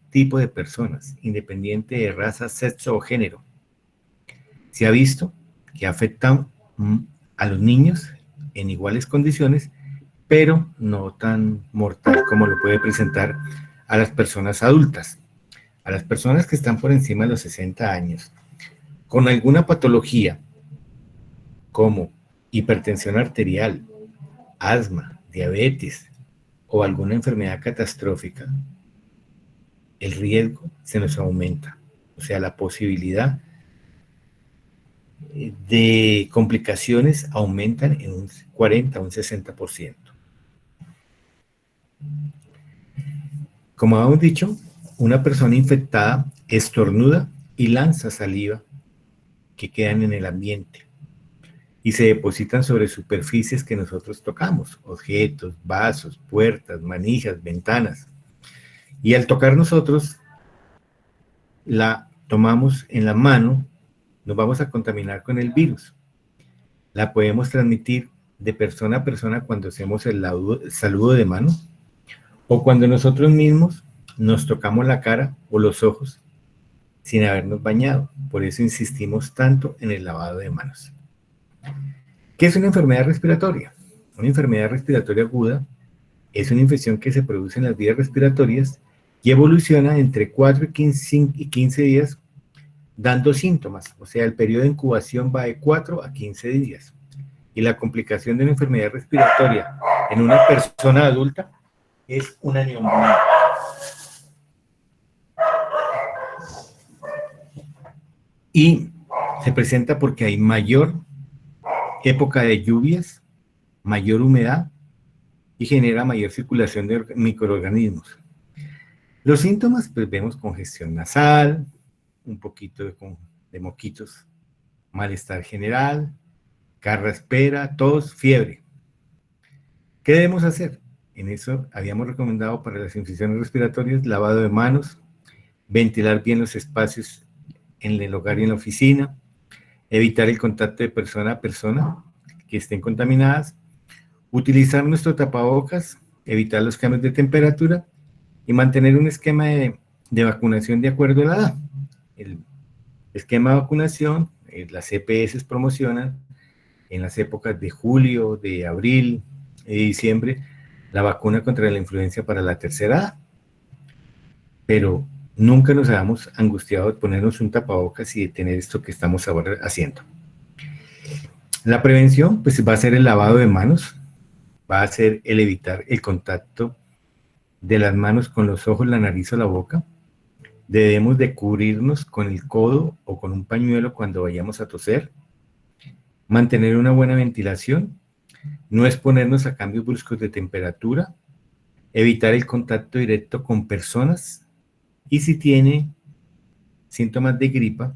tipo de personas, independiente de raza, sexo o género. Se ha visto que afectan a los niños en iguales condiciones, pero no tan mortal como lo puede presentar a las personas adultas. A las personas que están por encima de los 60 años, con alguna patología como hipertensión arterial, asma, diabetes o alguna enfermedad catastrófica, el riesgo se nos aumenta. O sea, la posibilidad de complicaciones aumentan en un 40 o un 60%. Como hemos dicho, una persona infectada estornuda y lanza saliva que quedan en el ambiente y se depositan sobre superficies que nosotros tocamos, objetos, vasos, puertas, manijas, ventanas. Y al tocar nosotros, la tomamos en la mano, nos vamos a contaminar con el virus. La podemos transmitir de persona a persona cuando hacemos el saludo de mano o cuando nosotros mismos nos tocamos la cara o los ojos sin habernos bañado. Por eso insistimos tanto en el lavado de manos. ¿Qué es una enfermedad respiratoria? Una enfermedad respiratoria aguda es una infección que se produce en las vías respiratorias y evoluciona entre 4 y 15 días dando síntomas. O sea, el periodo de incubación va de 4 a 15 días. Y la complicación de una enfermedad respiratoria en una persona adulta es una neumonía. Y se presenta porque hay mayor época de lluvias, mayor humedad y genera mayor circulación de microorganismos. Los síntomas, pues vemos congestión nasal, un poquito de moquitos, malestar general, carraspera, tos, fiebre. ¿Qué debemos hacer? En eso habíamos recomendado para las infecciones respiratorias lavado de manos, ventilar bien los espacios en el hogar y en la oficina, evitar el contacto de persona a persona que estén contaminadas, utilizar nuestro tapabocas, evitar los cambios de temperatura y mantener un esquema de vacunación de acuerdo a la edad. El esquema de vacunación, las EPS promocionan en las épocas de julio, de abril, de diciembre, la vacuna contra la influenza para la tercera edad. Pero nunca nos habíamos angustiado de ponernos un tapabocas y de tener esto que estamos ahora haciendo. La prevención, pues va a ser el lavado de manos, va a ser el evitar el contacto de las manos con los ojos, la nariz o la boca. Debemos de cubrirnos con el codo o con un pañuelo cuando vayamos a toser. Mantener una buena ventilación. No exponernos a cambios bruscos de temperatura. Evitar el contacto directo con personas. Y si tiene síntomas de gripa,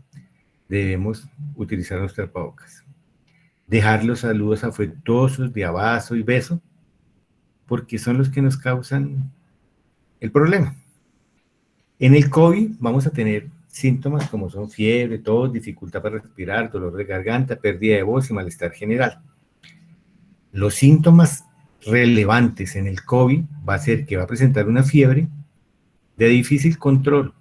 debemos utilizar los tapabocas. Dejar los saludos afectuosos de abrazo y beso, porque son los que nos causan el problema. En el COVID vamos a tener síntomas como son fiebre, tos, dificultad para respirar, dolor de garganta, pérdida de voz y malestar general. Los síntomas relevantes en el COVID va a ser que va a presentar una fiebre de difícil control.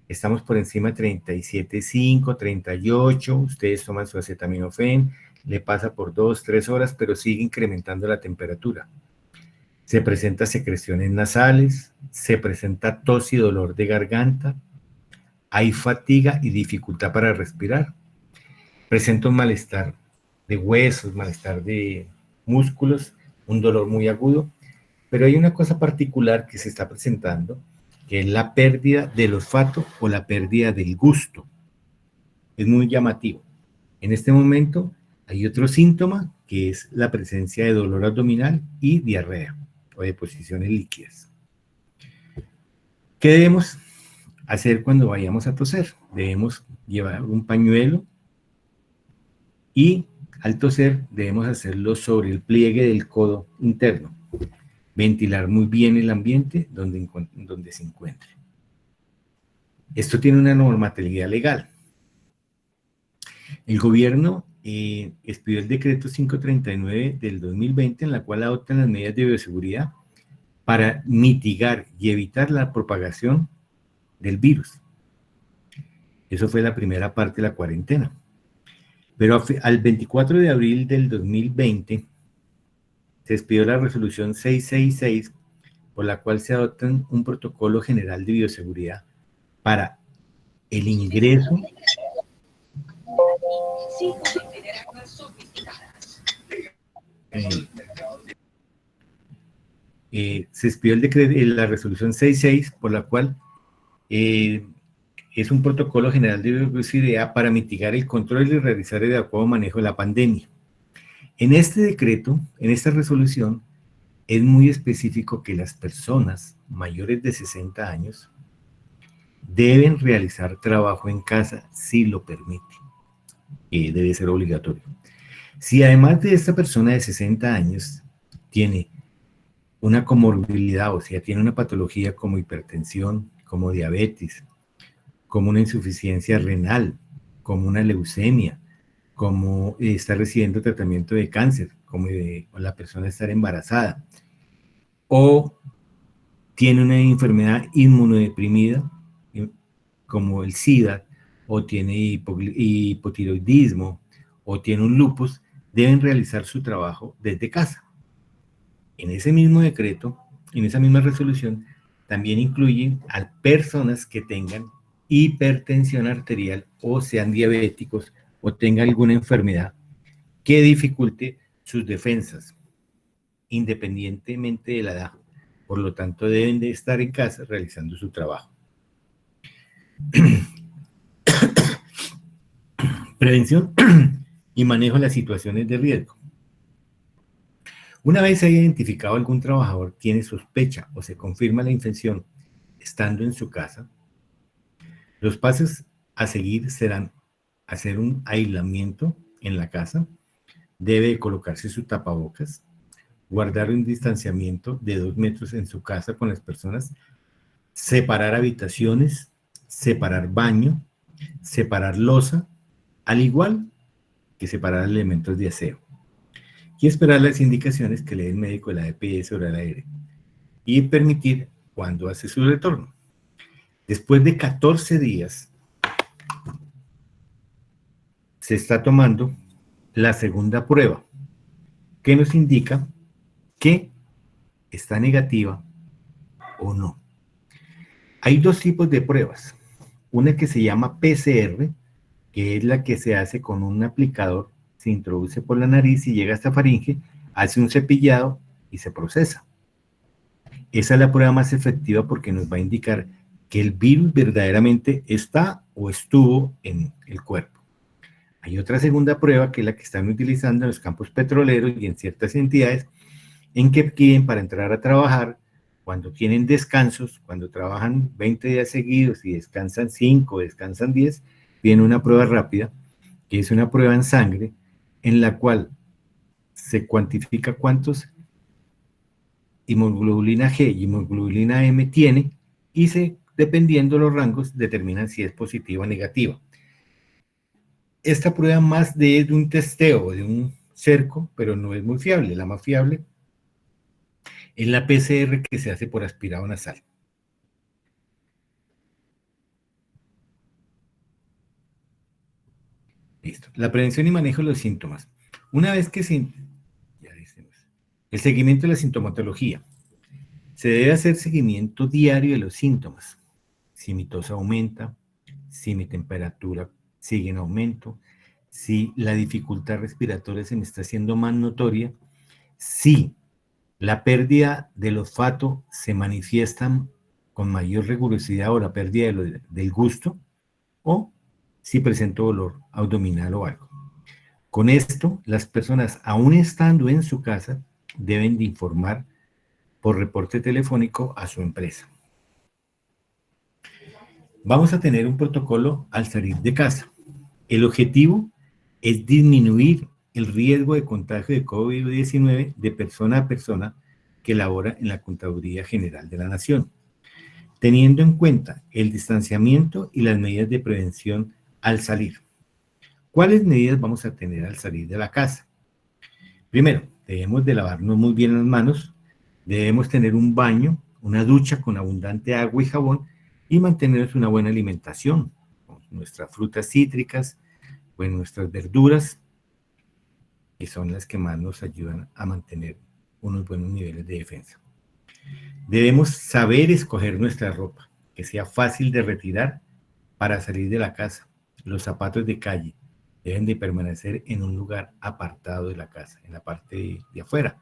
Estamos por encima de 37,5, 38, ustedes toman su acetaminofén, le pasa por 2, 3 horas, pero sigue incrementando la temperatura. Se presenta secreciones nasales, se presenta tos y dolor de garganta, hay fatiga y dificultad para respirar. Presenta un malestar de huesos, malestar de músculos, un dolor muy agudo, pero hay una cosa particular que se está presentando, que es la pérdida del olfato o la pérdida del gusto. Es muy llamativo. En este momento hay otro síntoma que es la presencia de dolor abdominal y diarrea o deposiciones líquidas. ¿Qué debemos hacer cuando vayamos a toser? Debemos llevar un pañuelo y al toser debemos hacerlo sobre el pliegue del codo interno. Ventilar muy bien el ambiente donde se encuentre. Esto tiene una normatividad legal. El gobierno expidió el decreto 539 del 2020 en la cual adoptan las medidas de bioseguridad para mitigar y evitar la propagación del virus. Eso fue la primera parte de la cuarentena. Pero al 24 de abril del 2020 se expidió la resolución 666, por la cual se adopta un protocolo general de bioseguridad para el ingreso se expidió el decreto, la resolución 66, por la cual es un protocolo general de bioseguridad para mitigar el control y realizar el adecuado manejo de la pandemia. En este decreto, en esta resolución, es muy específico que las personas mayores de 60 años deben realizar trabajo en casa si lo permite. Debe ser obligatorio. Si además de esta persona de 60 años tiene una comorbilidad, o sea, tiene una patología como hipertensión, como diabetes, como una insuficiencia renal, como una leucemia, como está recibiendo tratamiento de cáncer, como la persona estar embarazada, o tiene una enfermedad inmunodeprimida, como el SIDA, o tiene hipotiroidismo, o tiene un lupus, deben realizar su trabajo desde casa. En ese mismo decreto, en esa misma resolución, también incluyen a personas que tengan hipertensión arterial o sean diabéticos o tengan alguna enfermedad que dificulte sus defensas, independientemente de la edad. Por lo tanto, deben de estar en casa realizando su trabajo. Prevención y manejo de las situaciones de riesgo. Una vez se haya identificado algún trabajador tiene sospecha o se confirma la infección estando en su casa, los pasos a seguir serán hacer un aislamiento en la casa, debe colocarse su tapabocas, guardar un distanciamiento de 2 metros en su casa con las personas, separar habitaciones, separar baño, separar loza, al igual que separar elementos de aseo. Y esperar las indicaciones que le dé el médico de la EPS o la aire y permitir cuando hace su retorno. Después de 14 días, se está tomando la segunda prueba, que nos indica que está negativa o no. Hay dos tipos de pruebas. Una que se llama PCR, que es la que se hace con un aplicador, se introduce por la nariz y llega hasta faringe, hace un cepillado y se procesa. Esa es la prueba más efectiva porque nos va a indicar que el virus verdaderamente está o estuvo en el cuerpo. Hay otra segunda prueba que es la que están utilizando en los campos petroleros y en ciertas entidades en que piden para entrar a trabajar, cuando tienen descansos, cuando trabajan 20 días seguidos y descansan 5, descansan 10, viene una prueba rápida, que es una prueba en sangre, en la cual se cuantifica cuántos hemoglobina G y hemoglobina M tiene y dependiendo de los rangos, determinan si es positiva o negativa. Esta prueba más de un testeo, de un cerco, pero no es muy fiable. La más fiable es la PCR que se hace por aspirado nasal. Listo. La prevención y manejo de los síntomas. Una vez que el seguimiento de la sintomatología. Se debe hacer seguimiento diario de los síntomas. Si mi tos aumenta, si mi temperatura sigue en aumento, si la dificultad respiratoria se me está haciendo más notoria, si la pérdida del olfato se manifiesta con mayor rigurosidad o la pérdida del gusto, o si presento dolor abdominal o algo. Con esto, las personas, aún estando en su casa, deben de informar por reporte telefónico a su empresa. Vamos a tener un protocolo al salir de casa. El objetivo es disminuir el riesgo de contagio de COVID-19 de persona a persona que labora en la Contaduría General de la Nación, teniendo en cuenta el distanciamiento y las medidas de prevención al salir. ¿Cuáles medidas vamos a tener al salir de la casa? Primero, debemos de lavarnos muy bien las manos, Debemos tener un baño, una ducha con abundante agua y jabón y mantener una buena alimentación, con nuestras frutas cítricas, con nuestras verduras, que son las que más nos ayudan a mantener unos buenos niveles de defensa. Debemos saber escoger nuestra ropa, que sea fácil de retirar para salir de la casa. Los zapatos de calle deben de permanecer en un lugar apartado de la casa, en la parte de afuera,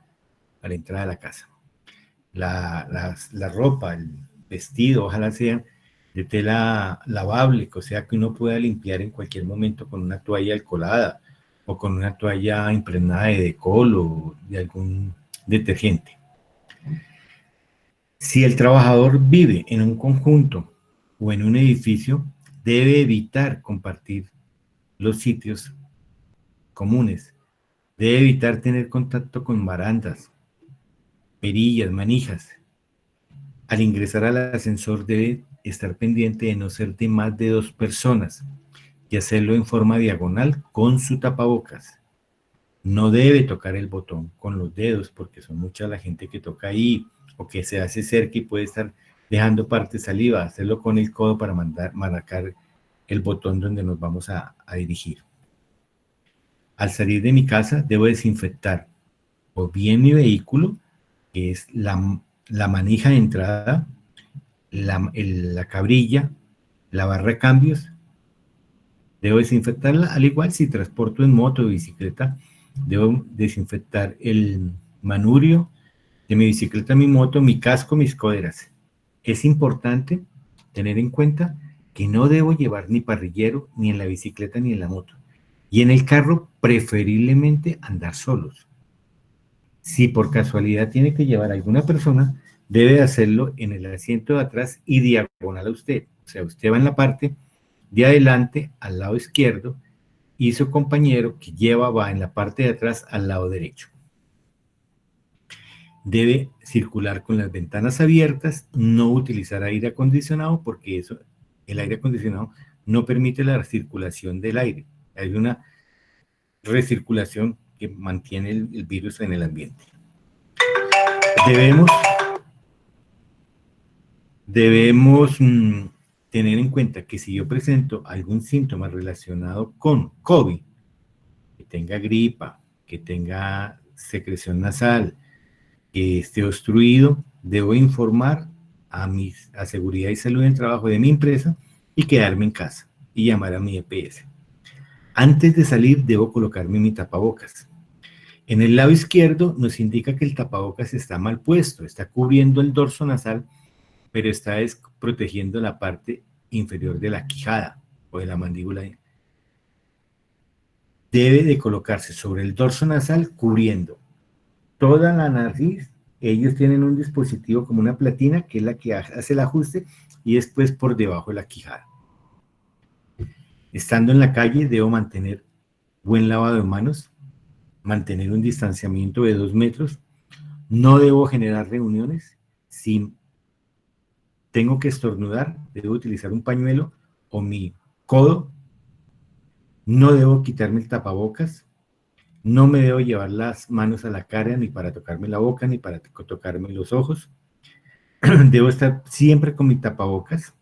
a la entrada de la casa. La ropa, el vestido, ojalá sean de tela lavable, o sea que uno pueda limpiar en cualquier momento con una toalla alcoholada o con una toalla impregnada de decol o de algún detergente. Si el trabajador vive en un conjunto o en un edificio, debe evitar compartir los sitios comunes. Debe evitar tener contacto con barandas, perillas, manijas. Al ingresar al ascensor debe estar pendiente de no ser de más de 2 personas y hacerlo en forma diagonal con su tapabocas. No debe tocar el botón con los dedos porque son mucha la gente que toca ahí o que se hace cerca y puede estar dejando parte saliva. Hacerlo con el codo para marcar el botón donde nos vamos a dirigir. Al salir de mi casa debo desinfectar o bien mi vehículo, que es la manija de entrada, la cabrilla, la barra de cambios. Debo desinfectarla, al igual si transporto en moto o bicicleta, debo desinfectar el manurio de mi bicicleta, mi moto, mi casco, mis coderas. Es importante tener en cuenta que no debo llevar ni parrillero, ni en la bicicleta, ni en la moto. Y en el carro, preferiblemente andar solos. Si por casualidad tiene que llevar a alguna persona, debe hacerlo en el asiento de atrás y diagonal a usted. O sea, usted va en la parte de adelante, al lado izquierdo, y su compañero que lleva va en la parte de atrás, al lado derecho. Debe circular con las ventanas abiertas, no utilizar aire acondicionado, porque el aire acondicionado no permite la circulación del aire. Hay una recirculación que mantiene el virus en el ambiente. Debemos tener en cuenta que si yo presento algún síntoma relacionado con COVID, que tenga gripa, que tenga secreción nasal, que esté obstruido, debo informar a Seguridad y Salud en el Trabajo de mi empresa y quedarme en casa y llamar a mi EPS. Antes de salir, debo colocarme mi tapabocas. En el lado izquierdo nos indica que el tapabocas está mal puesto, está cubriendo el dorso nasal, pero está protegiendo la parte inferior de la quijada o de la mandíbula. Debe de colocarse sobre el dorso nasal cubriendo toda la nariz. Ellos tienen un dispositivo como una platina que es la que hace el ajuste y después por debajo de la quijada. Estando en la calle debo mantener buen lavado de manos, mantener un distanciamiento de 2 metros, no debo generar reuniones. Si tengo que estornudar, debo utilizar un pañuelo o mi codo. No debo quitarme el tapabocas. No me debo llevar las manos a la cara ni para tocarme la boca ni para tocarme los ojos. Debo estar siempre con mi tapabocas.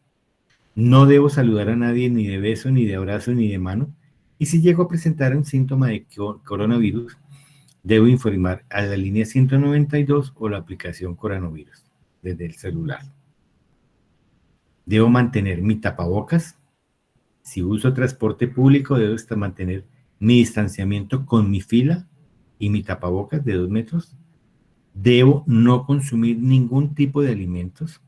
No debo saludar a nadie ni de beso, ni de abrazo, ni de mano. Y si llego a presentar un síntoma de coronavirus, debo informar a la línea 192 o la aplicación coronavirus desde el celular. Debo mantener mi tapabocas. Si uso transporte público, debo mantener mi distanciamiento con mi fila y mi tapabocas de 2 metros. Debo no consumir ningún tipo de alimentos.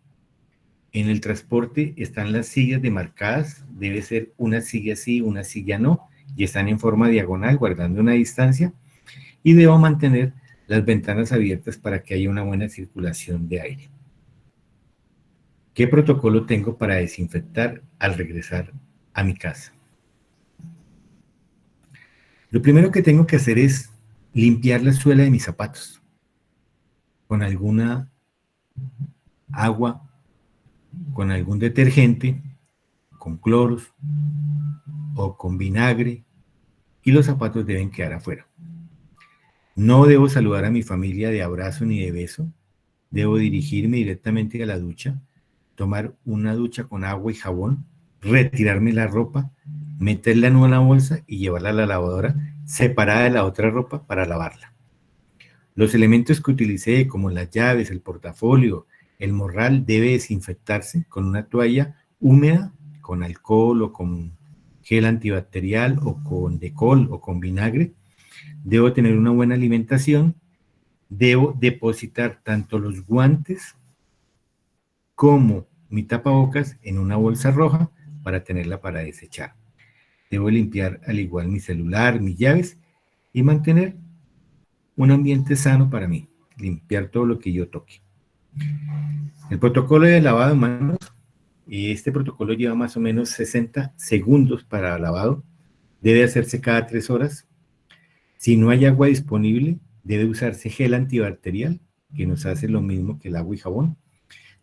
En el transporte están las sillas demarcadas. Debe ser una silla sí, una silla no, y están en forma diagonal, guardando una distancia. Y debo mantener las ventanas abiertas para que haya una buena circulación de aire. ¿Qué protocolo tengo para desinfectar al regresar a mi casa? Lo primero que tengo que hacer es limpiar la suela de mis zapatos con alguna agua, con algún detergente, con cloros o con vinagre, y los zapatos deben quedar afuera. No debo saludar a mi familia de abrazo ni de beso. Debo dirigirme directamente a la ducha, tomar una ducha con agua y jabón, retirarme la ropa, meterla en una bolsa y llevarla a la lavadora separada de la otra ropa para lavarla. Los elementos que utilicé, como las llaves, el portafolio, el morral, debe desinfectarse con una toalla húmeda, con alcohol o con gel antibacterial o con decol o con vinagre. Debo tener una buena alimentación. Debo depositar tanto los guantes como mi tapabocas en una bolsa roja para tenerla para desechar. Debo limpiar al igual mi celular, mis llaves y mantener un ambiente sano para mí. Limpiar todo lo que yo toque. El protocolo de lavado de manos, y este protocolo lleva más o menos 60 segundos para lavado. Debe hacerse cada 3 horas. Si no hay agua disponible, debe usarse gel antibacterial, que nos hace lo mismo que el agua y jabón.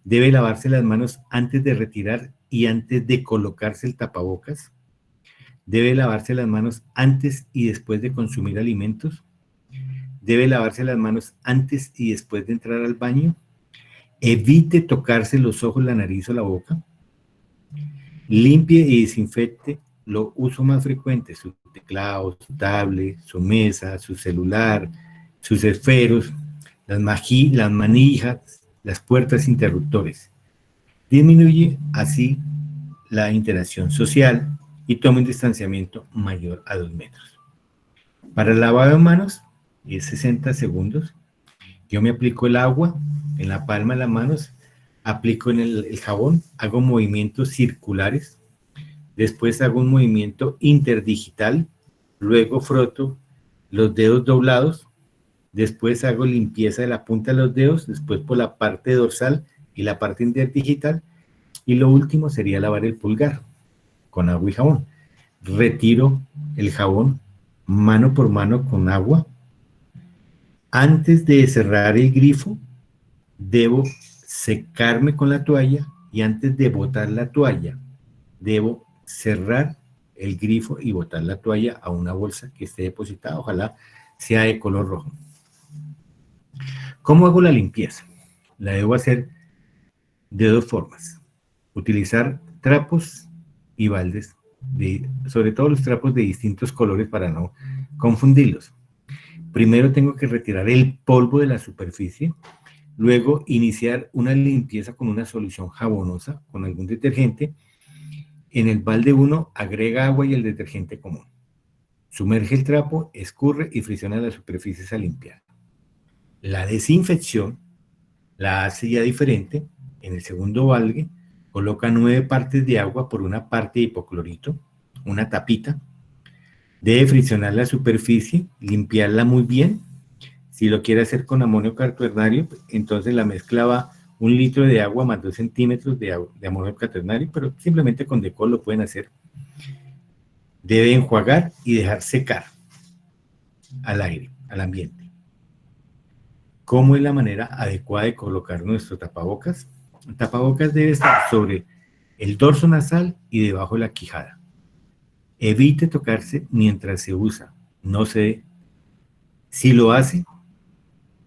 Debe lavarse las manos antes de retirar y antes de colocarse el tapabocas. Debe lavarse las manos antes y después de consumir alimentos. Debe lavarse las manos antes y después de entrar al baño. Evite tocarse los ojos, la nariz o la boca. Limpie y desinfecte lo uso más frecuente, su teclado, su tablet, su mesa, su celular, sus esferos, las manijas, las puertas interruptores. Disminuye así la interacción social y toma un distanciamiento mayor a 2 metros. Para el lavado de manos es 60 segundos. Yo me aplico el agua en la palma de las manos, aplico en el jabón, hago movimientos circulares, después hago un movimiento interdigital, luego froto los dedos doblados, después hago limpieza de la punta de los dedos, después por la parte dorsal y la parte interdigital, y lo último sería lavar el pulgar con agua y jabón. Retiro el jabón mano por mano con agua. Antes de cerrar el grifo, debo secarme con la toalla y antes de botar la toalla, debo cerrar el grifo y botar la toalla a una bolsa que esté depositada, ojalá sea de color rojo. ¿Cómo hago la limpieza? La debo hacer de 2 formas. Utilizar trapos y baldes, sobre todo los trapos de distintos colores para no confundirlos. Primero tengo que retirar el polvo de la superficie, luego iniciar una limpieza con una solución jabonosa, con algún detergente. En el balde 1 agrega agua y el detergente común. Sumerge el trapo, escurre y fricciona las superficies a limpiar. La desinfección la hace ya diferente. En el segundo balde coloca 9 partes de agua por una parte de hipoclorito, una tapita. Debe friccionar la superficie, limpiarla muy bien. Si lo quiere hacer con amonio cuaternario, entonces la mezcla va 1 litro de agua más 2 centímetros de amonio cuaternario, pero simplemente con decol lo pueden hacer. Debe enjuagar y dejar secar al aire, al ambiente. ¿Cómo es la manera adecuada de colocar nuestro tapabocas? El tapabocas debe estar sobre el dorso nasal y debajo de la quijada. Evite tocarse mientras se usa. No se, si lo hace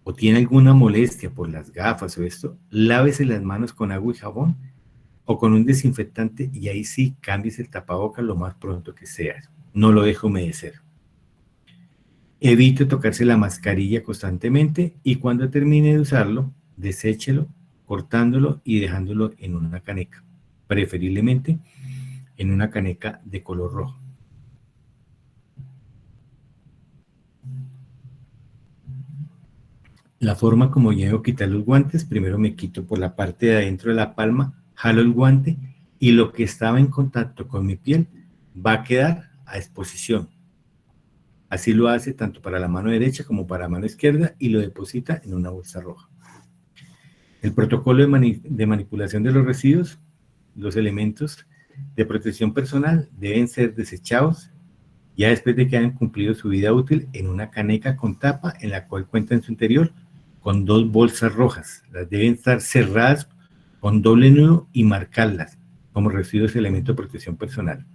o tiene alguna molestia por las gafas o esto, lávese las manos con agua y jabón o con un desinfectante y ahí sí cámbiese el tapabocas lo más pronto que sea. No lo deje humedecer. Evite tocarse la mascarilla constantemente y cuando termine de usarlo, deséchelo, cortándolo y dejándolo en una caneca, preferiblemente en una caneca de color rojo. La forma como yo debo quitar los guantes, primero me quito por la parte de adentro de la palma, jalo el guante y lo que estaba en contacto con mi piel va a quedar a exposición. Así lo hace tanto para la mano derecha como para la mano izquierda y lo deposita en una bolsa roja. El protocolo de manipulación de los residuos, los elementos de protección personal deben ser desechados ya después de que hayan cumplido su vida útil en una caneca con tapa en la cual cuenta en su interior con 2 bolsas rojas. Las deben estar cerradas con doble nudo y marcarlas como residuos de elemento de protección personal.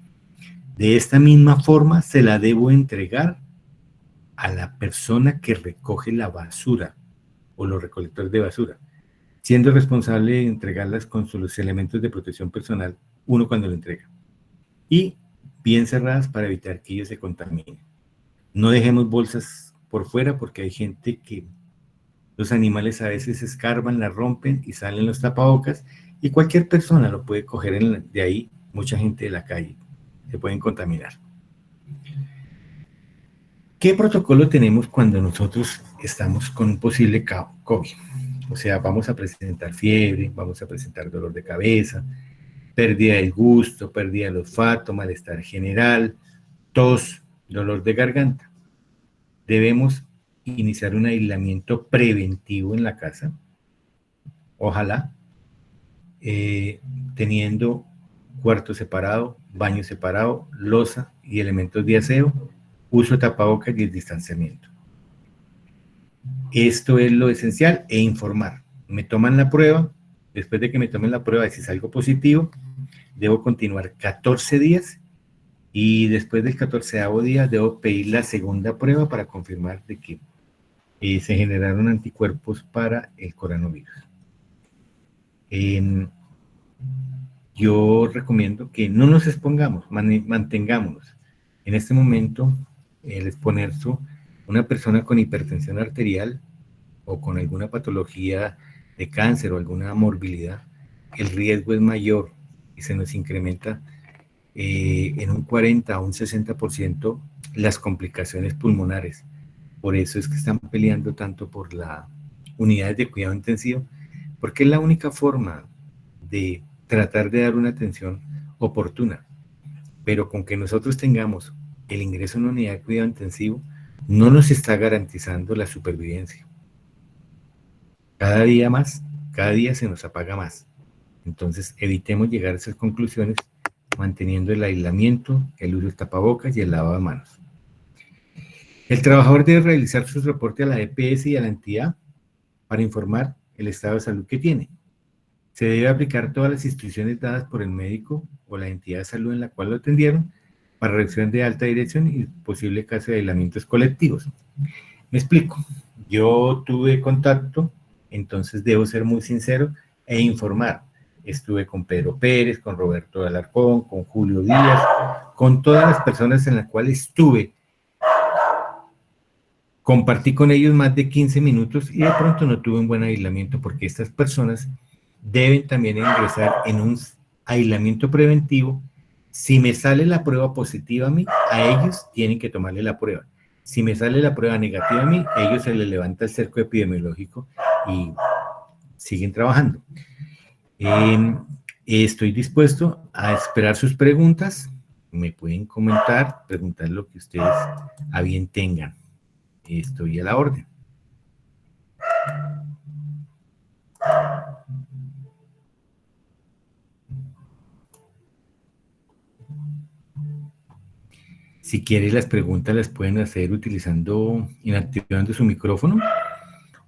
De esta misma forma se la debo entregar a la persona que recoge la basura o los recolectores de basura. siendo responsable de entregarlas con los elementos de protección personal, uno cuando lo entrega. Y bien cerradas para evitar que ellos se contaminen. No dejemos bolsas por fuera porque hay gente que los animales a veces escarban, la rompen y salen los tapabocas y cualquier persona lo puede coger de ahí, mucha gente de la calle se pueden contaminar. ¿Qué protocolo tenemos cuando nosotros estamos con un posible COVID? O sea, vamos a presentar fiebre, vamos a presentar dolor de cabeza, pérdida del gusto, pérdida del olfato, malestar general, tos, dolor de garganta. Debemos iniciar un aislamiento preventivo en la casa, ojalá, teniendo cuarto separado, baño separado, loza y elementos de aseo, uso de tapabocas y el distanciamiento. Esto es lo esencial e informar. Me toman la prueba, después de que me tomen la prueba, si salgo positivo, debo continuar 14 días y después del 14º día debo pedir la segunda prueba para confirmar de que se generaron anticuerpos para el coronavirus. Yo recomiendo que no nos expongamos, mantengámonos. En este momento, el exponerse una persona con hipertensión arterial o con alguna patología de cáncer o alguna morbilidad, el riesgo es mayor y se nos incrementa en un 40 a un 60% las complicaciones pulmonares. Por eso es que están peleando tanto por las unidades de cuidado intensivo, porque es la única forma de tratar de dar una atención oportuna. Pero con que nosotros tengamos el ingreso en una unidad de cuidado intensivo, no nos está garantizando la supervivencia. Cada día más, cada día se nos apaga más. Entonces, evitemos llegar a esas conclusiones manteniendo el aislamiento, el uso de tapabocas y el lavado de manos. El trabajador debe realizar su reporte a la EPS y a la entidad para informar el estado de salud que tiene. Se debe aplicar todas las instrucciones dadas por el médico o la entidad de salud en la cual lo atendieron para reacción de alta dirección y posible caso de aislamientos colectivos. Me explico. Yo tuve contacto, entonces debo ser muy sincero e informar. Estuve con Pedro Pérez, con Roberto Alarcón, con Julio Díaz, con todas las personas en las cuales estuve. Compartí con ellos más de 15 minutos y de pronto no tuve un buen aislamiento porque estas personas deben también ingresar en un aislamiento preventivo. Si me sale la prueba positiva a mí, a ellos tienen que tomarle la prueba. Si me sale la prueba negativa a mí, a ellos se les levanta el cerco epidemiológico y siguen trabajando. Estoy dispuesto a esperar sus preguntas. Me pueden comentar, preguntar lo que ustedes a bien tengan. Estoy a la orden. Si quieren las preguntas las pueden hacer inactivando su micrófono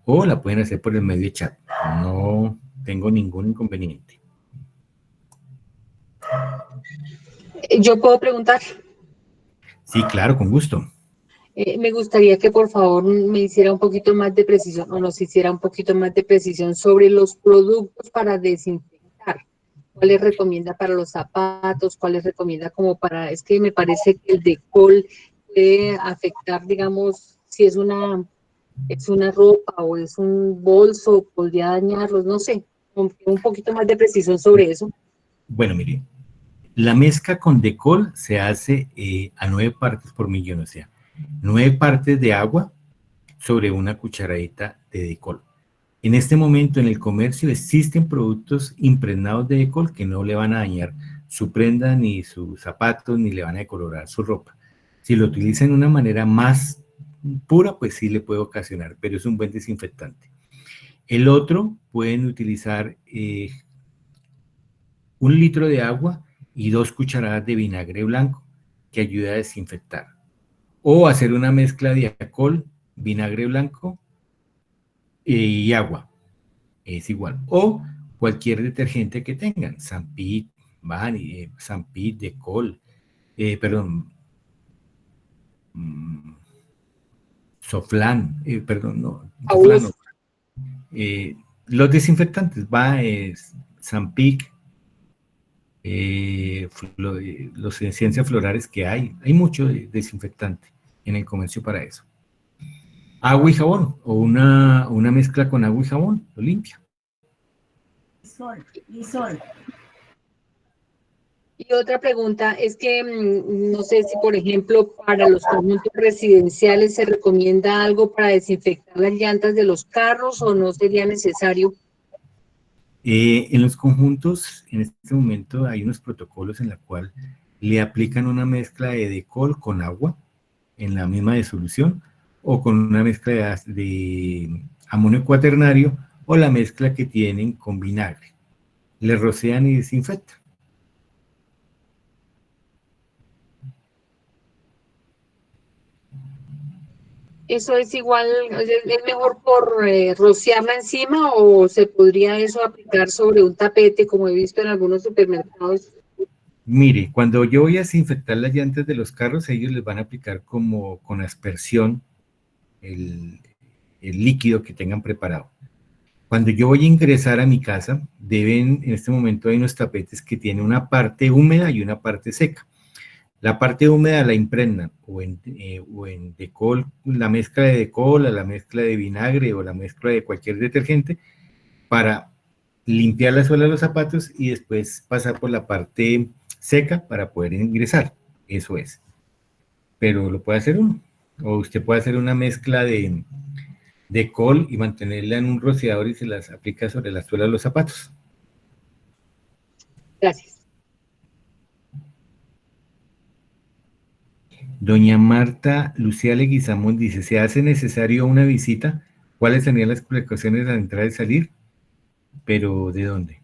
o la pueden hacer por el medio de chat. No tengo ningún inconveniente. ¿Yo puedo preguntar? Sí, claro, con gusto. Me gustaría que por favor me hiciera un poquito más de precisión o nos hiciera un poquito más de precisión sobre los productos para desinfectar. ¿Cuáles recomienda para los zapatos? ¿Cuáles recomienda como para...? Es que me parece que el decol puede afectar, digamos, si es una ropa o es un bolso, podría dañarlos, no sé. Un poquito más de precisión sobre eso. Bueno, mire, la mezcla con decol se hace a 9 partes por millón, o sea, 9 partes de agua sobre una cucharadita de decol. En este momento en el comercio existen productos impregnados de decol que no le van a dañar su prenda, ni sus zapatos, ni le van a decolorar su ropa. Si lo utiliza de una manera más pura, pues sí le puede ocasionar, pero es un buen desinfectante. El otro, pueden utilizar 1 litro de agua y 2 cucharadas de vinagre blanco que ayuda a desinfectar. O hacer una mezcla de alcohol, vinagre blanco y agua. Es igual. O cualquier detergente que tengan. Sampit, Sampit, Decol, perdón, Soflan, perdón, no, Soflan no. Los desinfectantes, va, Zampic, los esencias florales que hay mucho desinfectante en el comercio para eso. Agua y jabón, o una mezcla con agua y jabón, lo limpia. Y sol. Y otra pregunta es que no sé si, por ejemplo, para los conjuntos residenciales se recomienda algo para desinfectar las llantas de los carros o no sería necesario. En los conjuntos, en este momento hay unos protocolos en la cual le aplican una mezcla de decol con agua en la misma disolución o con una mezcla de amonio cuaternario o la mezcla que tienen con vinagre. Le rocian y desinfectan. ¿Eso es igual, es mejor por rociarla encima o se podría eso aplicar sobre un tapete como he visto en algunos supermercados? Mire, cuando yo voy a desinfectar las llantas de los carros, ellos les van a aplicar como con aspersión el, el líquido que tengan preparado. Cuando yo voy a ingresar a mi casa, en este momento hay unos tapetes que tienen una parte húmeda y una parte seca. La parte húmeda la impregnan o en decol, la mezcla de decol, la mezcla de vinagre o la mezcla de cualquier detergente para limpiar la suela de los zapatos y después pasar por la parte seca para poder ingresar. Eso es. Pero lo puede hacer uno. O usted puede hacer una mezcla de col y mantenerla en un rociador y se las aplica sobre la suela de los zapatos. Gracias. Doña Marta Lucía Leguizamón dice, ¿se hace necesario una visita? ¿Cuáles serían las precauciones al entrar y salir? ¿Pero de dónde?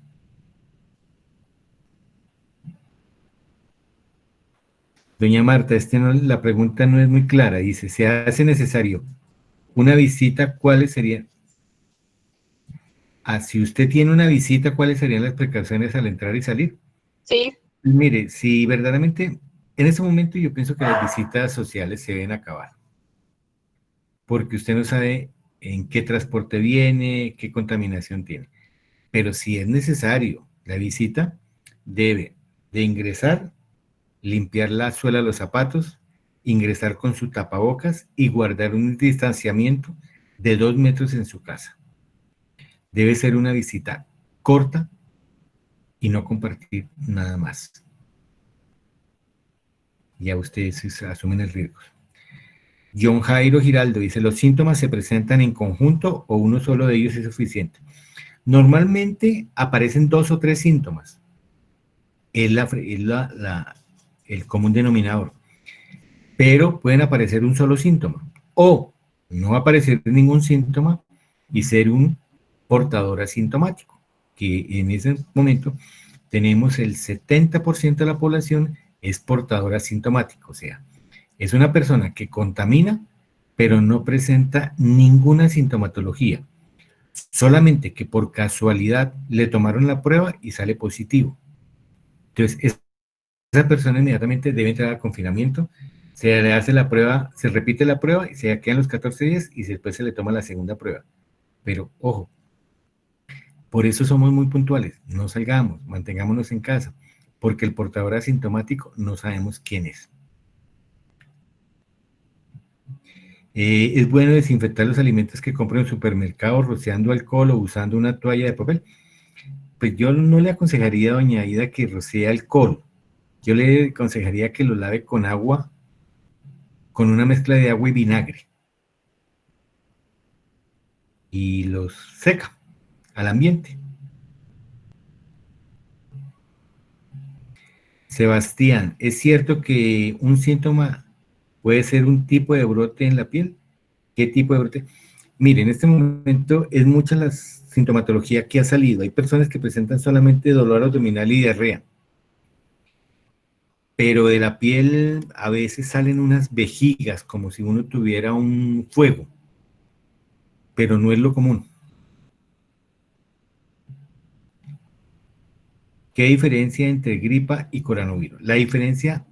Doña Marta, la pregunta no es muy clara. Dice, ¿se hace necesario una visita? ¿Cuáles serían? Si usted tiene una visita, ¿cuáles serían las precauciones al entrar y salir? Sí. Mire, si verdaderamente, en ese momento yo pienso que las visitas sociales se deben acabar, porque usted no sabe en qué transporte viene, qué contaminación tiene. Pero si es necesario la visita, debe de ingresar, limpiar la suela de los zapatos, ingresar con su tapabocas y guardar un distanciamiento de 2 metros en su casa. Debe ser una visita corta y no compartir nada más. Ya ustedes asumen el riesgo. John Jairo Giraldo dice, ¿los síntomas se presentan en conjunto o uno solo de ellos es suficiente? Normalmente aparecen 2 o 3 síntomas. Es el común denominador. Pero pueden aparecer un solo síntoma o no aparecer ningún síntoma y ser un portador asintomático, que en ese momento tenemos el 70% de la población es portador asintomático, o sea, es una persona que contamina, pero no presenta ninguna sintomatología, solamente que por casualidad le tomaron la prueba y sale positivo. Entonces, esa persona inmediatamente debe entrar al confinamiento, se le hace la prueba, se repite la prueba y se quedan los 14 días y después se le toma la segunda prueba. Pero, ojo, por eso somos muy puntuales, no salgamos, mantengámonos en casa, porque el portador asintomático no sabemos quién es. Es bueno desinfectar los alimentos que compro en el supermercado rociando alcohol o usando una toalla de papel. Pues yo no le aconsejaría a doña Aida que rocee alcohol. Yo le aconsejaría que lo lave con agua, con una mezcla de agua y vinagre. Y los seca al ambiente. Sebastián, ¿es cierto que un síntoma puede ser un tipo de brote en la piel? ¿Qué tipo de brote? Mire, en este momento es mucha la sintomatología que ha salido. Hay personas que presentan solamente dolor abdominal y diarrea. Pero de la piel a veces salen unas vejigas, como si uno tuviera un fuego. Pero no es lo común. ¿Qué diferencia entre gripa y coronavirus? La diferencia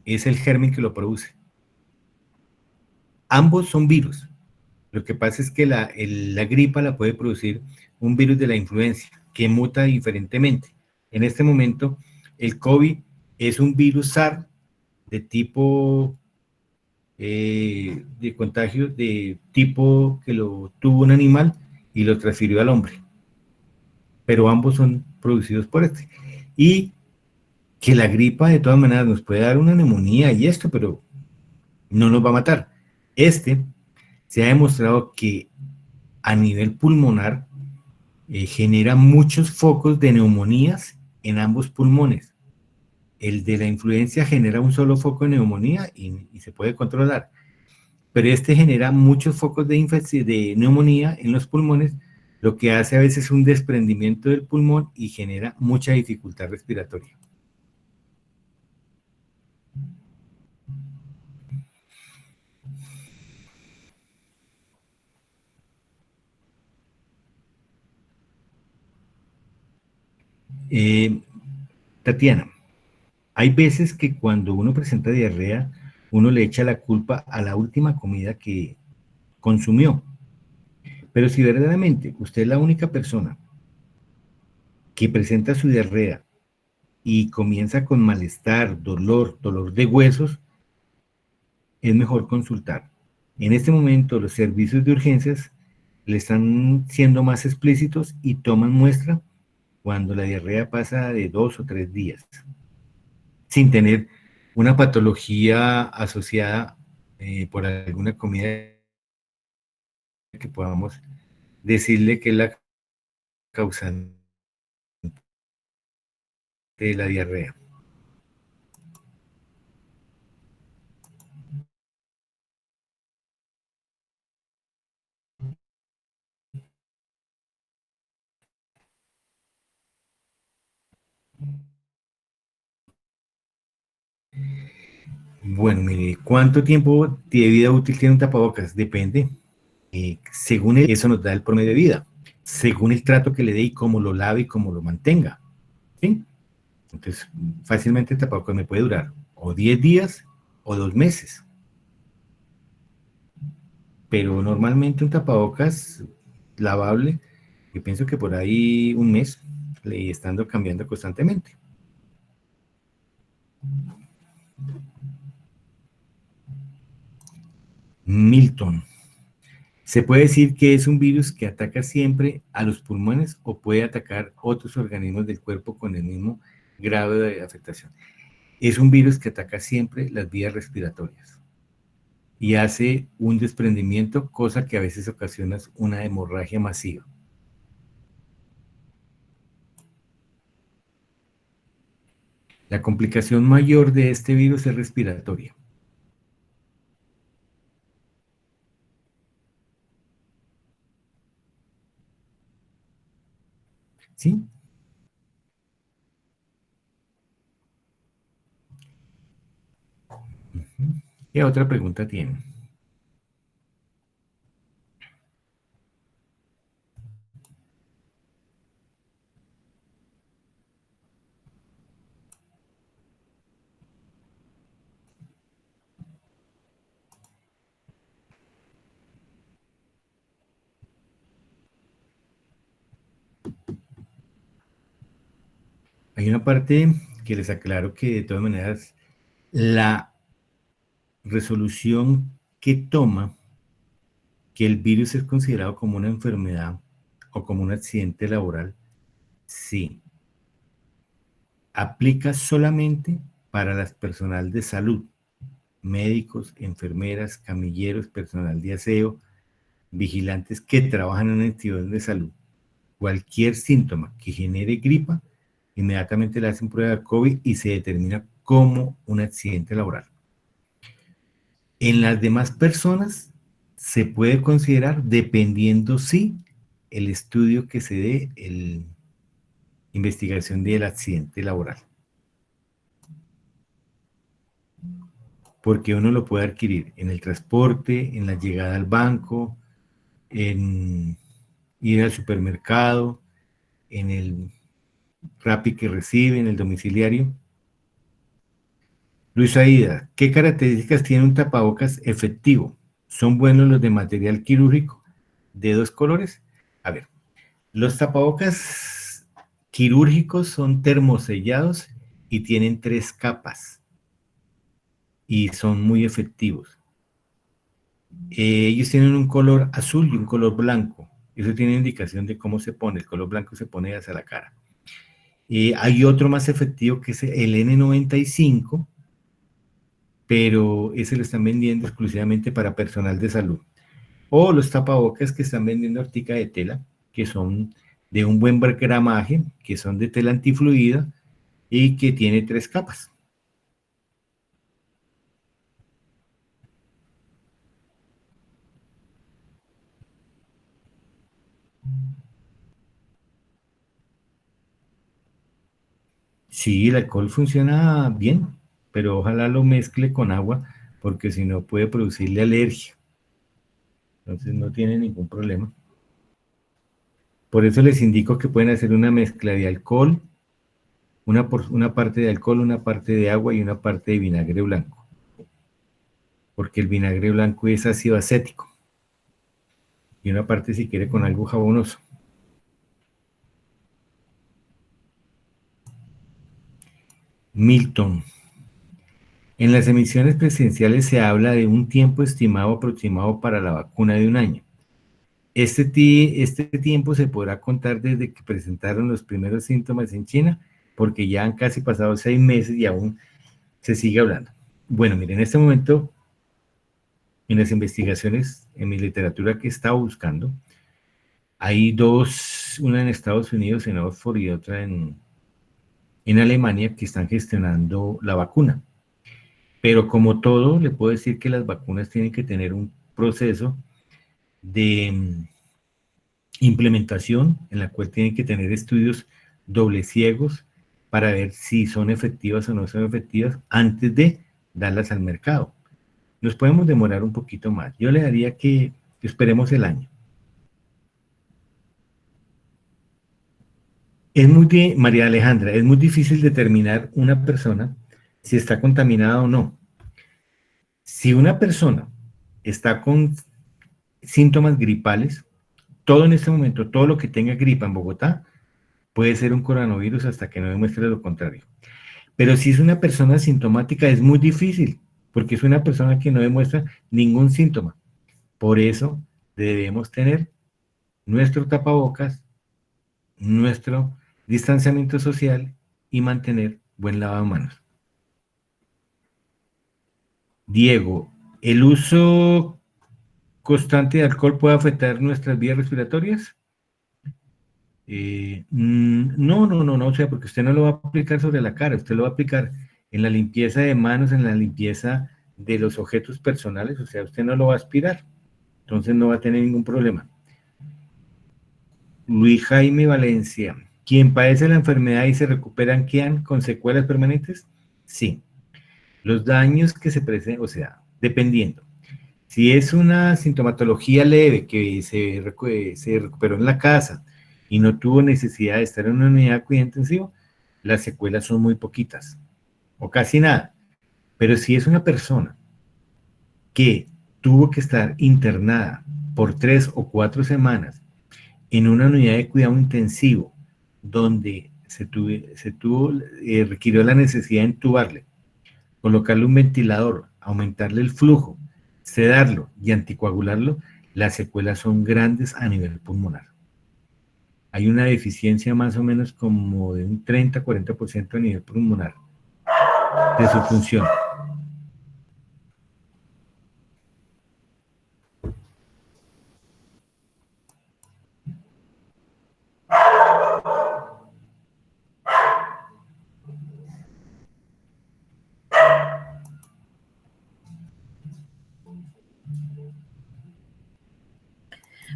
es el germen que lo produce. Ambos son virus, Lo que pasa es que la gripa la puede producir un virus de la influenza que muta diferentemente. En este momento, el COVID es un virus SARS de tipo de contagio de tipo que lo tuvo un animal y lo transfirió al hombre. Pero ambos son producidos por este. Y que la gripa de todas maneras nos puede dar una neumonía y esto, pero no nos va a matar. Este se ha demostrado que a nivel pulmonar genera muchos focos de neumonías en ambos pulmones. El de la influencia genera un solo foco de neumonía y se puede controlar, pero este genera muchos focos de neumonía en los pulmones, lo que hace a veces un desprendimiento del pulmón y genera mucha dificultad respiratoria. Eh, Tatiana, hay veces que cuando uno presenta diarrea, uno le echa la culpa a la última comida que consumió. Pero si verdaderamente usted es la única persona que presenta su diarrea y comienza con malestar, dolor de huesos, es mejor consultar. En este momento los servicios de urgencias le están siendo más explícitos y toman muestra cuando la diarrea pasa de 2 o 3 días, sin tener una patología asociada por alguna comida que podamos decirle que es la causante de la diarrea. Bueno, mire, ¿cuánto tiempo de vida útil tiene un tapabocas? Depende. Según eso nos da el promedio de vida, según el trato que le dé y cómo lo lave y cómo lo mantenga. ¿Sí? Entonces, fácilmente el tapabocas me puede durar o 10 días o 2 meses. Pero normalmente un tapabocas lavable, yo pienso que por ahí un mes, y estando cambiando constantemente. Milton. Se puede decir que es un virus que ataca siempre a los pulmones o puede atacar otros organismos del cuerpo con el mismo grado de afectación. Es un virus que ataca siempre las vías respiratorias y hace un desprendimiento, cosa que a veces ocasiona una hemorragia masiva. La complicación mayor de este virus es respiratoria. ¿Sí? ¿Qué otra pregunta tiene? Hay una parte que les aclaro que de todas maneras la resolución que toma que el virus es considerado como una enfermedad o como un accidente laboral, sí, aplica solamente para las personal de salud, médicos, enfermeras, camilleros, personal de aseo, vigilantes que trabajan en entidades de salud. Cualquier síntoma que genere gripa, inmediatamente le hacen prueba de COVID y se determina como un accidente laboral. En las demás personas se puede considerar dependiendo sí el estudio que se dé, la investigación del accidente laboral. Porque uno lo puede adquirir en el transporte, en la llegada al banco, en ir al supermercado, en el Rappi que recibe, en el domiciliario. Luis Aida, ¿qué características tiene un tapabocas efectivo? ¿Son buenos los de material quirúrgico de 2 colores? A ver, los tapabocas quirúrgicos son termosellados y tienen 3 capas y son muy efectivos. Ellos tienen un color azul y un color blanco. Eso tiene indicación de cómo se pone. El color blanco se pone hacia la cara. Hay otro más efectivo que es el N95, pero ese lo están vendiendo exclusivamente para personal de salud. O los tapabocas que están vendiendo ahorita de tela, que son de un buen gramaje, que son de tela antifluida y que tiene 3 capas. Sí, el alcohol funciona bien, pero ojalá lo mezcle con agua, porque si no puede producirle alergia. Entonces no tiene ningún problema. Por eso les indico que pueden hacer una mezcla de alcohol, una parte de alcohol, una parte de agua y una parte de vinagre blanco. Porque el vinagre blanco es ácido acético. Y una parte si quiere con algo jabonoso. Milton. En las emisiones presidenciales se habla de un tiempo estimado aproximado para la vacuna de 1 año. Este tiempo se podrá contar desde que presentaron los primeros síntomas en China, porque ya han casi pasado 6 meses y aún se sigue hablando. Bueno, miren, en este momento, en las investigaciones, en mi literatura que he estado buscando, hay 2, una en Estados Unidos, en Oxford, y otra en Alemania, que están gestionando la vacuna. Pero como todo, le puedo decir que las vacunas tienen que tener un proceso de implementación en la cual tienen que tener estudios doble ciegos para ver si son efectivas o no son efectivas antes de darlas al mercado. Nos podemos demorar un poquito más. Yo le daría que esperemos el año. María Alejandra, es muy difícil determinar una persona si está contaminada o no. Si una persona está con síntomas gripales, todo en este momento, todo lo que tenga gripa en Bogotá, puede ser un coronavirus hasta que no demuestre lo contrario. Pero si es una persona asintomática, es muy difícil, porque es una persona que no demuestra ningún síntoma. Por eso debemos tener nuestro tapabocas, nuestro distanciamiento social y mantener buen lavado de manos. Diego, ¿el uso constante de alcohol puede afectar nuestras vías respiratorias? No, o sea, porque usted no lo va a aplicar sobre la cara, usted lo va a aplicar en la limpieza de manos, en la limpieza de los objetos personales, o sea, usted no lo va a aspirar, entonces no va a tener ningún problema. Luis Jaime Valencia, ¿quien padece la enfermedad y se recuperan quedan con secuelas permanentes? Sí. Los daños que se presentan, o sea, dependiendo. Si es una sintomatología leve que se recuperó en la casa y no tuvo necesidad de estar en una unidad de cuidado intensivo, las secuelas son muy poquitas o casi nada. Pero si es una persona que tuvo que estar internada por 3 o 4 semanas en una unidad de cuidado intensivo donde requirió la necesidad de intubarle, colocarle un ventilador, aumentarle el flujo, sedarlo y anticoagularlo, las secuelas son grandes a nivel pulmonar. Hay una deficiencia más o menos como de un 30-40% a nivel pulmonar de su función.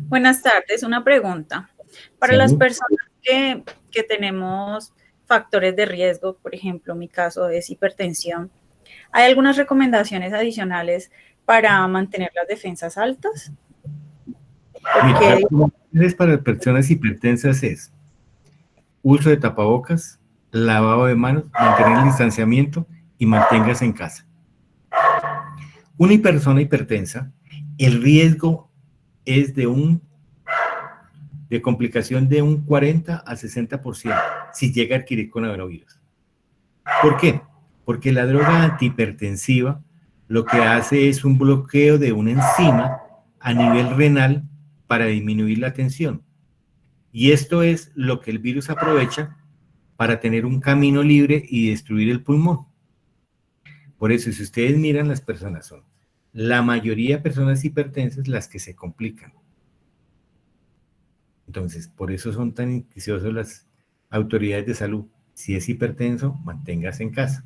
Buenas tardes, una pregunta. Para las personas que tenemos factores de riesgo, por ejemplo, mi caso es hipertensión, ¿hay algunas recomendaciones adicionales para mantener las defensas altas? Mira, para personas hipertensas es uso de tapabocas, lavado de manos, mantener el distanciamiento y manténgase en casa. Una persona hipertensa el riesgo es de complicación de un 40 a 60% si llega a adquirir coronavirus. ¿Por qué? Porque la droga antihipertensiva lo que hace es un bloqueo de una enzima a nivel renal para disminuir la tensión. Y esto es lo que el virus aprovecha para tener un camino libre y destruir el pulmón. Por eso, si ustedes miran, las personas son la mayoría de personas hipertensas las que se complican. Entonces, por eso son tan inquisiosas las autoridades de salud. Si es hipertenso, manténgase en casa.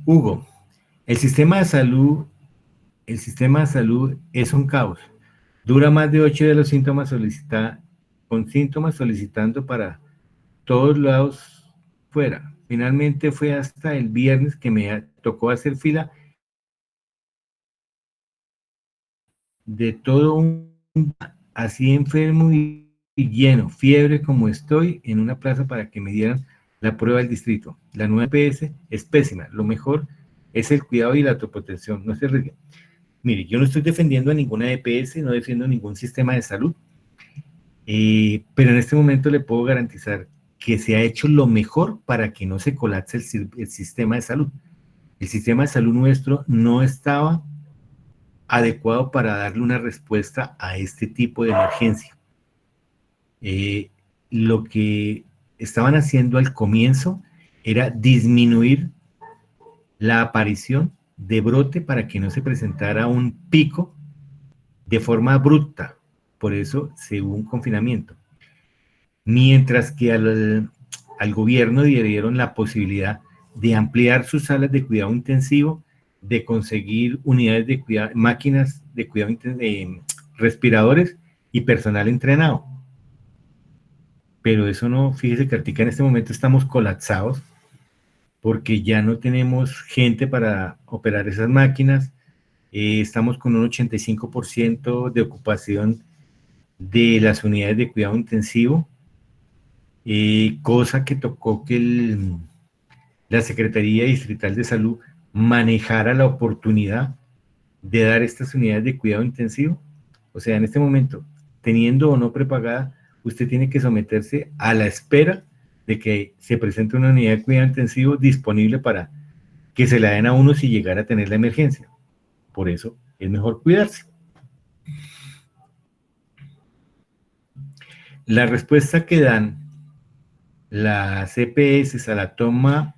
Hugo, el sistema de salud es un caos. Dura más de 8 de los síntomas solicitando para todos lados fuera. Finalmente fue hasta el viernes que me tocó hacer fila de todo así enfermo y lleno, fiebre como estoy, en una plaza para que me dieran la prueba del distrito. La nueva EPS es pésima. Lo mejor es el cuidado y la autoprotección. No se ríe. Mire, yo no estoy defendiendo a ninguna EPS, no defiendo ningún sistema de salud, pero en este momento le puedo garantizar que se ha hecho lo mejor para que no se colapse el sistema de salud. El sistema de salud nuestro no estaba adecuado para darle una respuesta a este tipo de emergencia. Lo que estaban haciendo al comienzo era disminuir la aparición de brote para que no se presentara un pico de forma abrupta. Por eso se hubo un confinamiento. Mientras que al gobierno le dieron la posibilidad de ampliar sus salas de cuidado intensivo, de conseguir unidades de cuidado, máquinas de cuidado respiradores y personal entrenado. Pero eso no, fíjese que Artica, en este momento estamos colapsados porque ya no tenemos gente para operar esas máquinas. Estamos con un 85% de ocupación de las unidades de cuidado intensivo, cosa que tocó que la Secretaría Distrital de Salud manejara la oportunidad de dar estas unidades de cuidado intensivo. O sea, en este momento, teniendo o no prepagada, usted tiene que someterse a la espera de que se presente una unidad de cuidado intensivo disponible para que se la den a uno si llegara a tener la emergencia. Por eso es mejor cuidarse. La respuesta que dan las EPS a la toma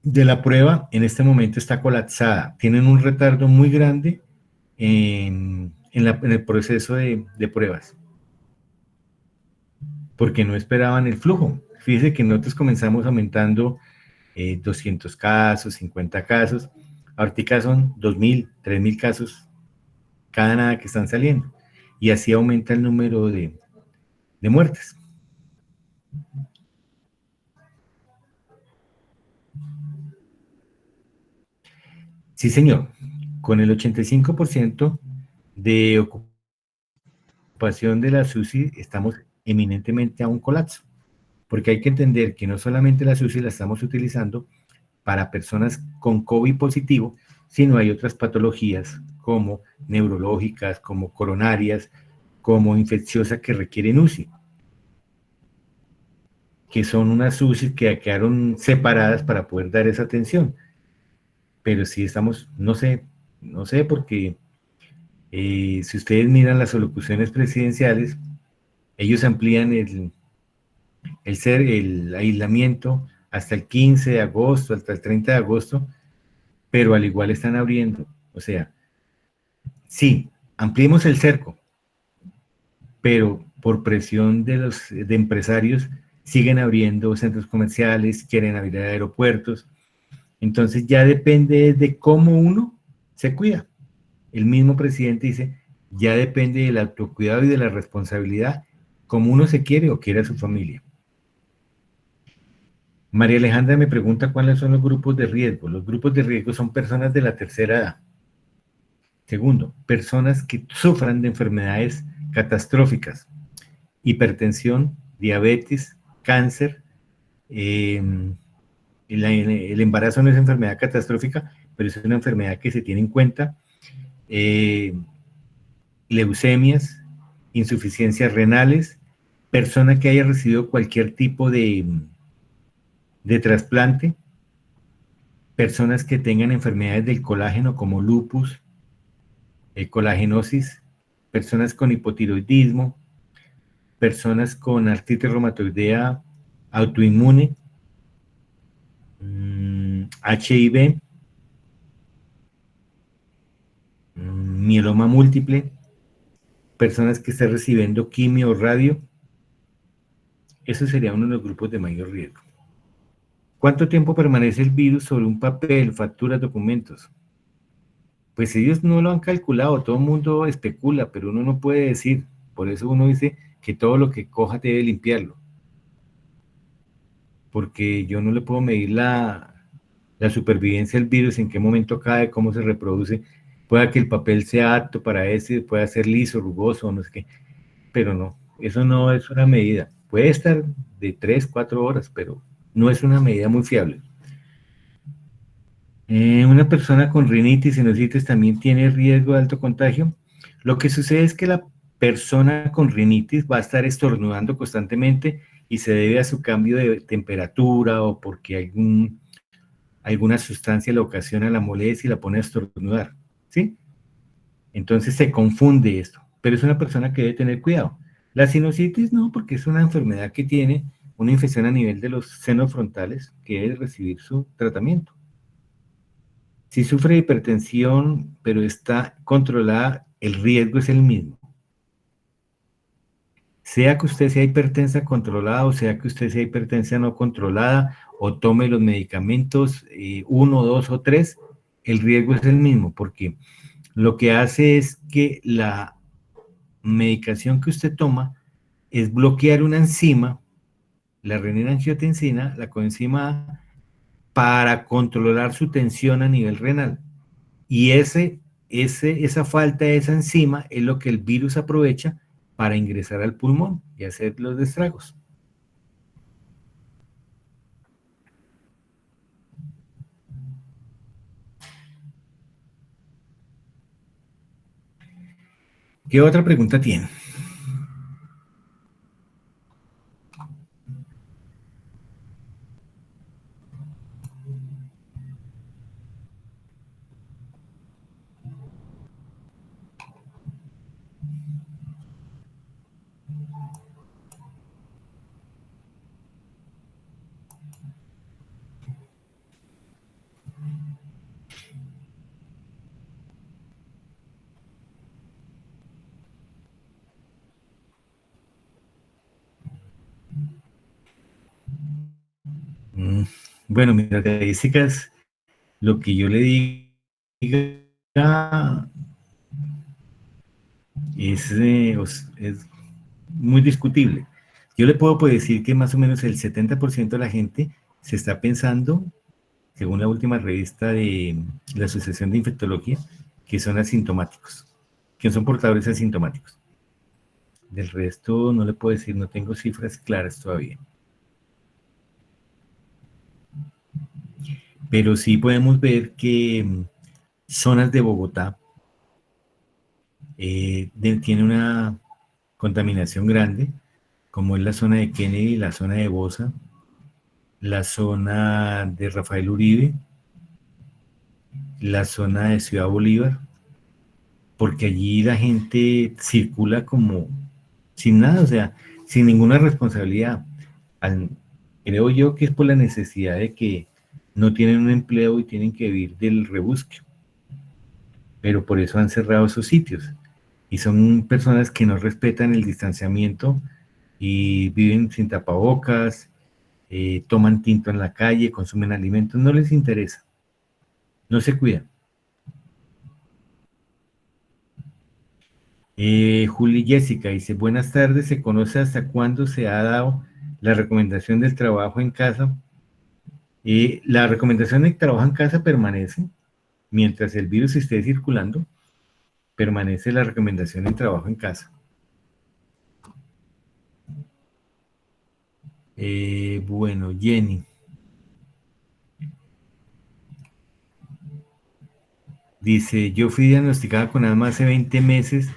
de la prueba en este momento está colapsada. Tienen un retardo muy grande en el proceso de pruebas, porque no esperaban el flujo. Fíjense que nosotros comenzamos aumentando 200 casos, 50 casos, ahorita son 2.000, 3.000 casos cada nada que están saliendo, y así aumenta el número de muertes. Sí, señor, con el 85% de ocupación de la SUSI estamos eminentemente a un colapso, porque hay que entender que no solamente la SUSI la estamos utilizando para personas con COVID positivo, sino hay otras patologías como neurológicas, como coronarias, como infecciosas que requieren UCI, que son unas UCI que quedaron separadas para poder dar esa atención. Pero sí estamos, no sé, porque si ustedes miran las alocuciones presidenciales, ellos amplían el aislamiento hasta el 15 de agosto, hasta el 30 de agosto, pero al igual están abriendo. O sea, sí, ampliemos el cerco, pero por presión de empresarios siguen abriendo centros comerciales, quieren abrir aeropuertos. Entonces ya depende de cómo uno se cuida. El mismo presidente dice, ya depende del autocuidado y de la responsabilidad, cómo uno se quiere o quiere a su familia. María Alejandra me pregunta cuáles son los grupos de riesgo. Los grupos de riesgo son personas de la tercera edad. Segundo, personas que sufran de enfermedades catastróficas, hipertensión, diabetes, cáncer, El embarazo no es enfermedad catastrófica, pero es una enfermedad que se tiene en cuenta. Leucemias, insuficiencias renales, persona que haya recibido cualquier tipo de trasplante, personas que tengan enfermedades del colágeno como lupus, colagenosis, personas con hipotiroidismo, personas con artritis reumatoidea autoinmune, HIV, mieloma múltiple, personas que estén recibiendo quimio o radio. Eso sería uno de los grupos de mayor riesgo. ¿Cuánto tiempo permanece el virus sobre un papel, facturas, documentos? Pues ellos no lo han calculado, todo el mundo especula, pero uno no puede decir. Por eso uno dice que todo lo que coja debe limpiarlo. Porque yo no le puedo medir la supervivencia del virus, en qué momento cae, cómo se reproduce. Pueda que el papel sea apto para ese, pueda ser liso, rugoso, no sé qué. Pero no, eso no es una medida. Puede estar de 3, 4 horas, pero no es una medida muy fiable. Una persona con rinitis, sinusitis también tiene riesgo de alto contagio. Lo que sucede es que la persona con rinitis va a estar estornudando constantemente y se debe a su cambio de temperatura o porque alguna sustancia le ocasiona la molestia y la pone a estornudar, ¿sí? Entonces se confunde esto, pero es una persona que debe tener cuidado. La sinusitis no, porque es una enfermedad que tiene una infección a nivel de los senos frontales que debe recibir su tratamiento. Si sufre de hipertensión, pero está controlada, el riesgo es el mismo. Sea que usted sea hipertensa controlada o sea que usted sea hipertensa no controlada o tome los medicamentos 1, 2 o 3, el riesgo es el mismo, porque lo que hace es que la medicación que usted toma es bloquear una enzima, la renina-angiotensina, la coenzima A, para controlar su tensión a nivel renal. Y esa falta de esa enzima es lo que el virus aprovecha para ingresar al pulmón y hacer los estragos. ¿Qué otra pregunta tiene? Bueno, mis características, lo que yo le diga es muy discutible. Yo le puedo decir que más o menos el 70% de la gente se está pensando, según la última revista de la Asociación de Infectología, que son asintomáticos, que son portadores asintomáticos. Del resto no le puedo decir, no tengo cifras claras todavía. Pero sí podemos ver que zonas de Bogotá tienen una contaminación grande, como es la zona de Kennedy, la zona de Bosa, la zona de Rafael Uribe, la zona de Ciudad Bolívar, porque allí la gente circula como sin nada, o sea, sin ninguna responsabilidad. Creo yo que es por la necesidad de que no tienen un empleo y tienen que vivir del rebusque, pero por eso han cerrado esos sitios. Y son personas que no respetan el distanciamiento y viven sin tapabocas, toman tinto en la calle, consumen alimentos, no les interesa, no se cuidan. Juli Jessica dice, buenas tardes, ¿se conoce hasta cuándo se ha dado la recomendación del trabajo en casa? La recomendación del trabajo en casa permanece, mientras el virus esté circulando, permanece la recomendación del trabajo en casa. Bueno, Jenny. Dice, yo fui diagnosticada con asma hace 20 meses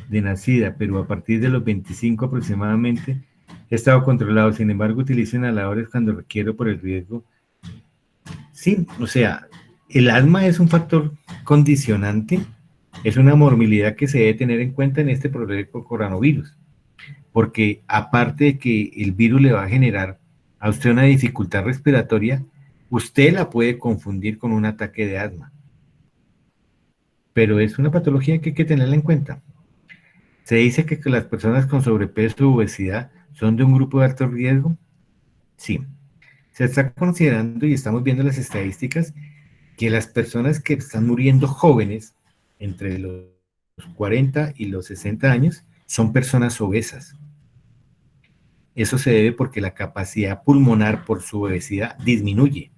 de nacida, pero a partir de los 25 aproximadamente he estado controlado. Sin embargo, utilizo inhaladores cuando requiero por el riesgo. Sí, o sea, el asma es un factor condicionante, es una morbilidad que se debe tener en cuenta en este problema con coronavirus, porque aparte de que el virus le va a generar a usted una dificultad respiratoria, usted la puede confundir con un ataque de asma. Pero es una patología que hay que tenerla en cuenta. Se dice que las personas con sobrepeso o obesidad son de un grupo de alto riesgo. Sí, se está considerando y estamos viendo las estadísticas que las personas que están muriendo jóvenes, entre los 40 y los 60 años, son personas obesas. Eso se debe porque la capacidad pulmonar por su obesidad disminuye.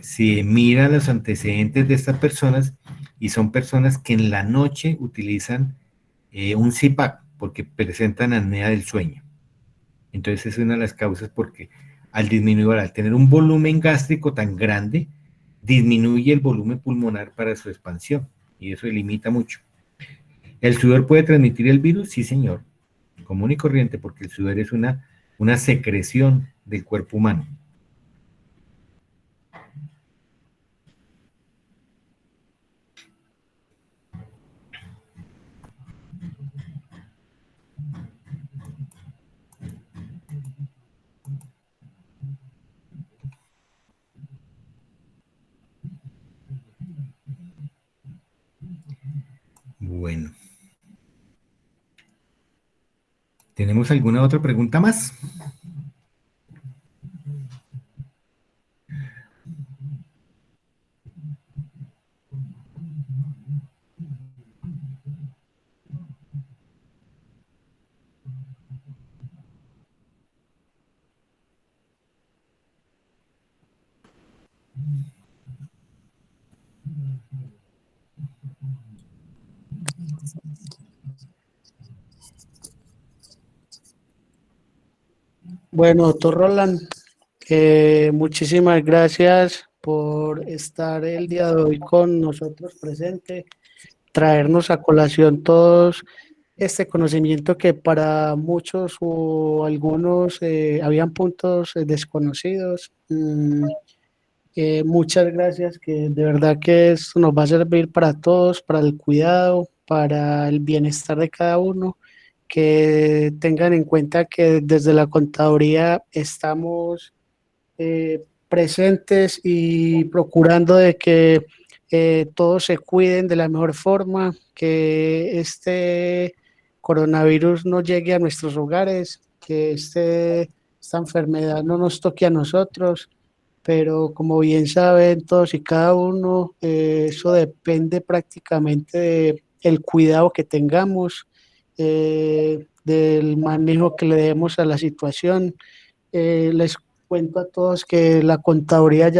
Si mira los antecedentes de estas personas, y son personas que en la noche utilizan un CPAP porque presentan apnea del sueño. Entonces es una de las causas porque al disminuir, al tener un volumen gástrico tan grande, disminuye el volumen pulmonar para su expansión y eso limita mucho. ¿El sudor puede transmitir el virus? Sí, señor, común y corriente, porque el sudor es una secreción del cuerpo humano. Bueno. ¿Tenemos alguna otra pregunta más? Bueno, doctor Roland, muchísimas gracias por estar el día de hoy con nosotros presente, traernos a colación todos este conocimiento que para muchos o algunos habían puntos desconocidos. Muchas gracias, que de verdad que esto nos va a servir para todos, para el cuidado, para el bienestar de cada uno. Que tengan en cuenta que desde la contaduría estamos presentes y procurando de que todos se cuiden de la mejor forma, que este coronavirus no llegue a nuestros hogares, que esta enfermedad no nos toque a nosotros, pero como bien saben todos y cada uno, eso depende prácticamente del cuidado que tengamos, del manejo que le demos a la situación. Les cuento a todos que la contaduría ya